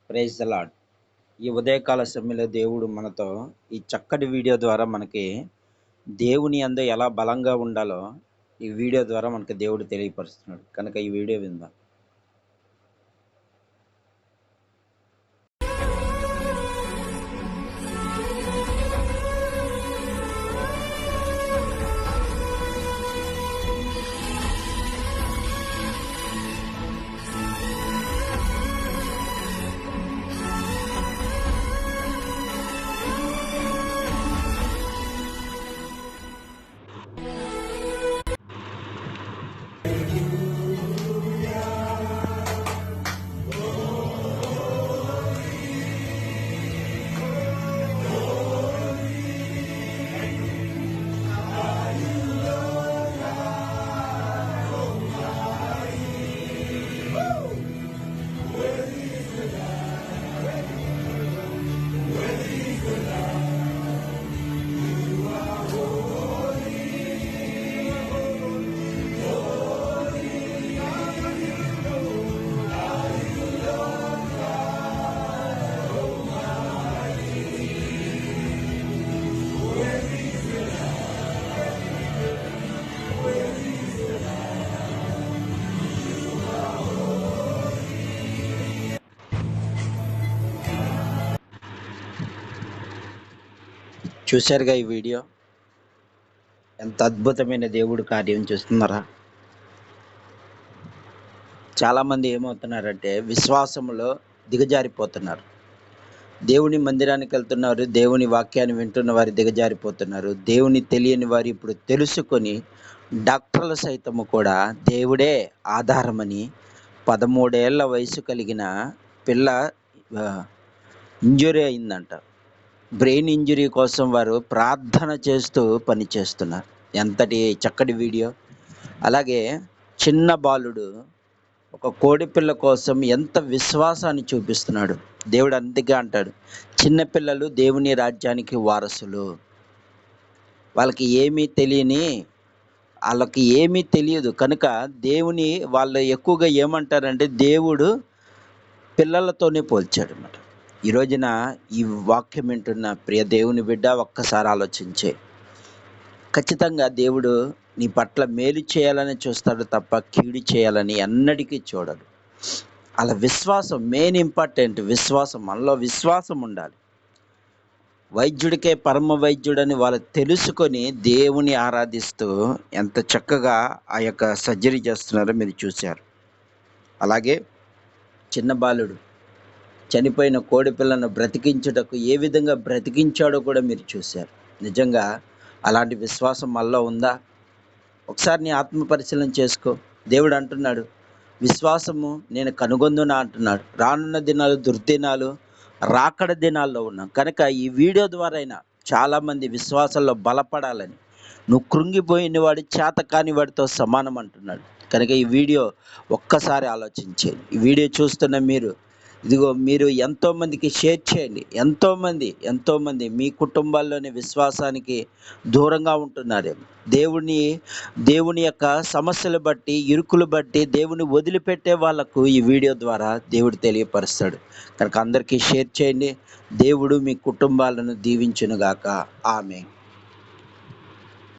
Praise the lord. ఈ ఉదయకాల సమయంలో దేవుడు మనతో ఈ చక్కటి వీడియో ద్వారా మనకి దేవుని యందు ఎలా బలంగా ఉండాలో ఈ వీడియో ద్వారా మనకి దేవుడు తెలియపరుస్తున్నాడు. కనుక ఈ వీడియో విందాం. చూశారుగా ఈ వీడియో, ఎంత అద్భుతమైన దేవుడు కార్యం చూస్తున్నారా? చాలామంది ఏమవుతున్నారంటే విశ్వాసంలో దిగజారిపోతున్నారు. దేవుని మందిరానికి వెళ్తున్నారు, దేవుని వాక్యాన్ని వింటున్న వారు దిగజారిపోతున్నారు. దేవుని తెలియని వారు ఇప్పుడు తెలుసుకొని డాక్టర్లు సైతము కూడా దేవుడే ఆధారమని 13 ఏళ్ల వయసు కలిగిన పిల్ల ఇంజురీ అయిందంట. బ్రెయిన్ ఇంజురీ కోసం వారు ప్రార్థన చేస్తూ పనిచేస్తున్నారు. ఎంతటి చక్కటి వీడియో. అలాగే చిన్న బాలుడు ఒక కోడిపిల్ల కోసం ఎంత విశ్వాసాన్ని చూపిస్తున్నాడు. దేవుడు అందుకే అంటాడు, చిన్నపిల్లలు దేవుని రాజ్యానికి వారసులు. వాళ్ళకి ఏమీ తెలియదు కనుక దేవుని వాళ్ళు ఎక్కువగా ఏమంటారంటే దేవుడు పిల్లలతోనే పోల్చాడు అన్నమాట. ఈ రోజున ఈ వాక్యం వింటున్న ప్రియ దేవుని బిడ్డ, ఒక్కసారి ఆలోచించే. ఖచ్చితంగా దేవుడు నీ పట్ల మేలు చేయాలని చూస్తాడు తప్ప కీడు చేయాలని ఎన్నటికీ చూడడు. అలా విశ్వాసం మెయిన్ ఇంపార్టెంట్. విశ్వాసం, మనలో విశ్వాసం ఉండాలి. వైద్యుడికే పరమ వైద్యుడని వాళ్ళు తెలుసుకొని దేవుని ఆరాధిస్తూ ఎంత చక్కగా ఆ యొక్క సర్జరీ చేస్తున్నారో మీరు చూశారు. అలాగే చిన్న బాలుడు చనిపోయిన కోడి పిల్లను బ్రతికించుటకు ఏ విధంగా బ్రతికించాడో కూడా మీరు చూశారు. నిజంగా అలాంటి విశ్వాసం మనలో ఉందా? ఒకసారి నీ ఆత్మ పరిశీలన చేసుకో. దేవుడు అంటున్నాడు, విశ్వాసము నేను కనుగొందునా అంటున్నాడు. రానున్న దినాలు దుర్దినాలు, రాకడ దినాల్లో ఉన్నాం కనుక ఈ వీడియో ద్వారా అయినా చాలామంది విశ్వాసంలో బలపడాలని. నువ్వు కృంగిపోయిన వాడి చేత కాని వాడితో సమానం అంటున్నాడు. కనుక ఈ వీడియో ఒక్కసారి ఆలోచించేయండి. ఈ వీడియో చూస్తున్న మీరు ఎంతోమందికి షేర్ చేయండి. ఎంతోమంది మీ కుటుంబాల్లోని విశ్వాసానికి దూరంగా ఉంటున్నారేమో. దేవుని యొక్క సమస్యలు బట్టి, ఇరుకులు బట్టి దేవుని వదిలిపెట్టే వాళ్లకు ఈ వీడియో ద్వారా దేవుడు తెలియపరుస్తాడు. కనుక అందరికీ షేర్ చేయండి. దేవుడు మీ కుటుంబాలను దీవించునుగాక. ఆమేన్.